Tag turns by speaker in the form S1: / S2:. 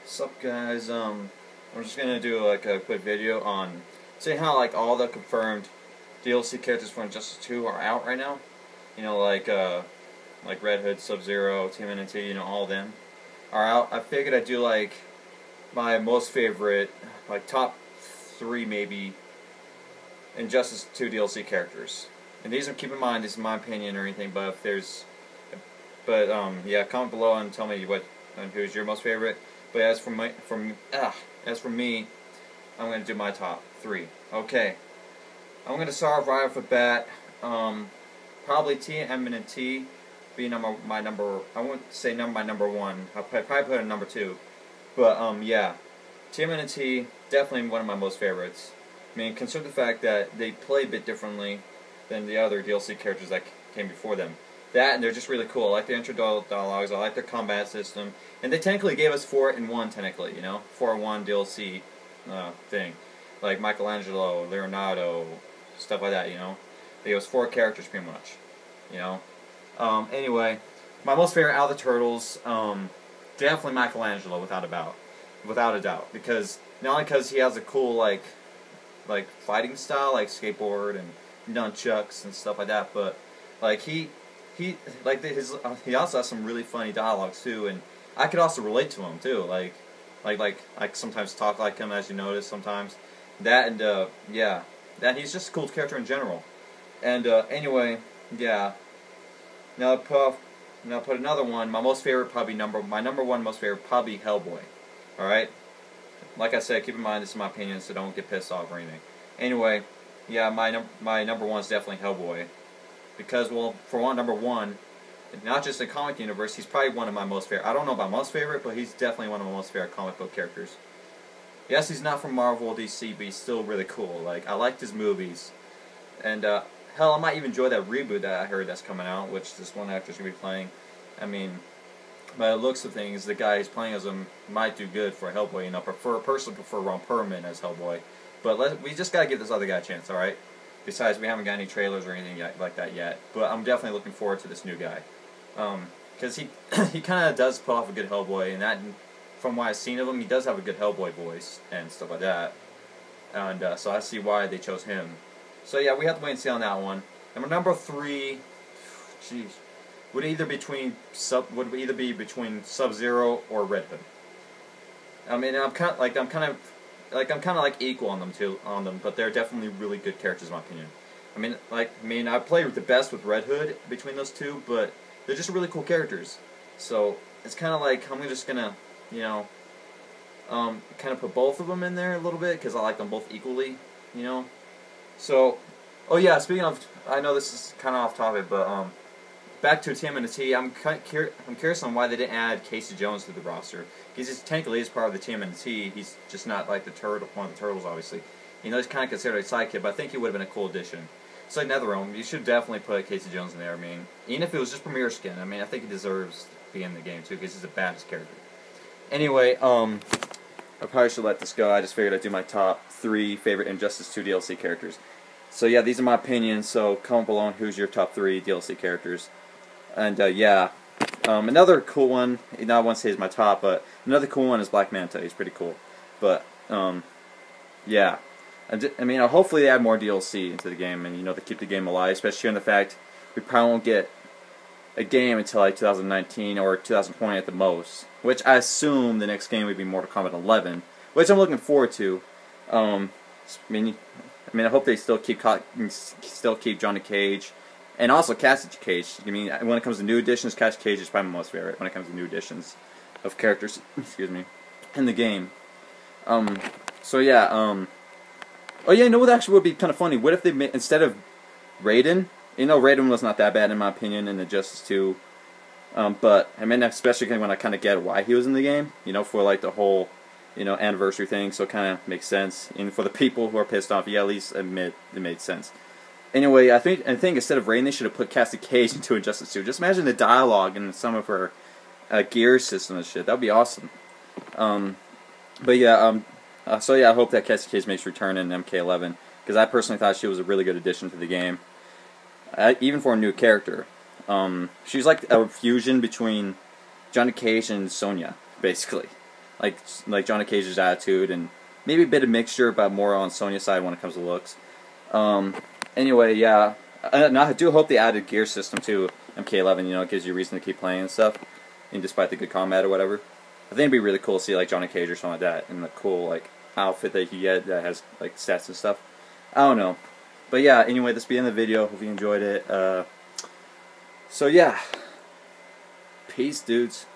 S1: Sup guys, I'm just gonna do like a quick video on seeing how like all the confirmed DLC characters for Injustice 2 are out right now. You know, like Red Hood, Sub-Zero, TMNT, you know, all of them are out. I figured I'd do like my most favorite, like top 3 maybe Injustice 2 DLC characters. And these are, keep in mind, this is my opinion or anything, but if there's yeah, comment below and tell me what and who's your most favorite. But as for me, I'm going to do my top 3. Okay, I'm going to start right off the bat. Probably TMNT be my number. I won't say my number 1. I'll probably put it in number 2. But yeah, TMNT definitely one of my most favorites. I mean, consider the fact that they play a bit differently than the other DLC characters that came before them. That, and they're just really cool. I like their intro dialogues, I like their combat system, and they technically gave us 4 in 1, technically, you know? 4 in 1 DLC thing. Like Michelangelo, Leonardo, stuff like that, you know? They gave us 4 characters, pretty much, you know? Anyway, my most favorite out of the Turtles, definitely Michelangelo, without a doubt, because, not only because he has a cool, like fighting style, like skateboard and nunchucks and stuff like that, but, like, he also has some really funny dialogues too, and I could also relate to him too. Like I sometimes talk like him, as you notice sometimes. That and yeah, that he's just a cool character in general. And anyway, yeah. Now put another one. My most favorite my number 1 most favorite probably Hellboy. All right. Like I said, keep in mind this is my opinion, so don't get pissed off or anything. Anyway, yeah, my number 1 is definitely Hellboy. Because, well, for one, number 1, not just in the comic universe, he's probably one of my most favorite. I don't know about most favorite, but he's definitely one of my most favorite comic book characters. Yes, he's not from Marvel or DC, but he's still really cool. Like, I liked his movies. And, hell, I might even enjoy that reboot that I heard that's coming out, which this one actor's going to be playing. I mean, by the looks of things, the guy who's playing as him might do good for Hellboy. You know, personally prefer Ron Perlman as Hellboy. But we just got to give this other guy a chance, alright? Besides, we haven't got any trailers or anything like that yet. But I'm definitely looking forward to this new guy. Because he kind of does put off a good Hellboy, and that, from what I've seen of him, he does have a good Hellboy voice and stuff like that. And so I see why they chose him. So yeah, we have to wait and see on that one. And number 3, jeez, would either be between Sub-Zero or Red Hood. I mean, I'm kind of equal on them, but they're definitely really good characters in my opinion. I mean, I play the best with Red Hood between those two, but they're just really cool characters. So it's kind of like I'm just gonna, you know, kind of put both of them in there a little bit because I like them both equally, you know. So, oh yeah, speaking of, I know this is kind of off topic, but back to TMNT, I'm curious on why they didn't add Casey Jones to the roster. Because technically he's part of the TMNT. He's just not like one of the Turtles, obviously. You know, he's kind of considered a sidekick, but I think he would have been a cool addition. It's like NetherRealm. You should definitely put Casey Jones in there. I mean, even if it was just Premier Skin, I mean, I think he deserves to be in the game too because he's the baddest character. Anyway, I probably should let this go. I just figured I'd do my top 3 favorite Injustice 2 DLC characters. So yeah, these are my opinions. So comment below on who's your top 3 DLC characters. And yeah, another cool one, not I won't say is my top, but another cool one is Black Manta. He's pretty cool. But, yeah. I mean, hopefully they add more DLC into the game and, you know, to keep the game alive, especially in the fact we probably won't get a game until like 2019 or 2020 at the most, which I assume the next game would be Mortal Kombat 11, which I'm looking forward to. I mean, I hope they still keep Johnny Cage. And also Cassie Cage. I mean, when it comes to new additions, Cassie Cage is probably my most favorite when it comes to new additions of characters, excuse me, in the game. So yeah, oh yeah, you know what actually would be kind of funny? What if they made, instead of Raiden, you know, Raiden was not that bad in my opinion in Injustice 2, but I mean, especially when I kind of get why he was in the game, you know, for like the whole, you know, anniversary thing, so it kind of makes sense. And for the people who are pissed off, yeah, at least admit it made sense. Anyway, I think instead of Raiden, they should have put Cassie Cage into Injustice 2. Just imagine the dialogue and some of her gear system and shit. That would be awesome. But yeah, so yeah, I hope that Cassie Cage makes return in MK11 because I personally thought she was a really good addition to the game, even for a new character. She's like a fusion between Johnny Cage and Sonya, basically. like Johnny Cage's attitude, and maybe a bit of mixture, but more on Sonya's side when it comes to looks. Anyway, yeah, and I do hope they added gear system to MK11. You know, it gives you a reason to keep playing and stuff, and despite the good combat or whatever. I think it'd be really cool to see like Johnny Cage or something like that, and the cool like outfit that you get that has like stats and stuff. I don't know, but yeah. Anyway, this will be in the video. Hope you enjoyed it. So yeah, peace, dudes.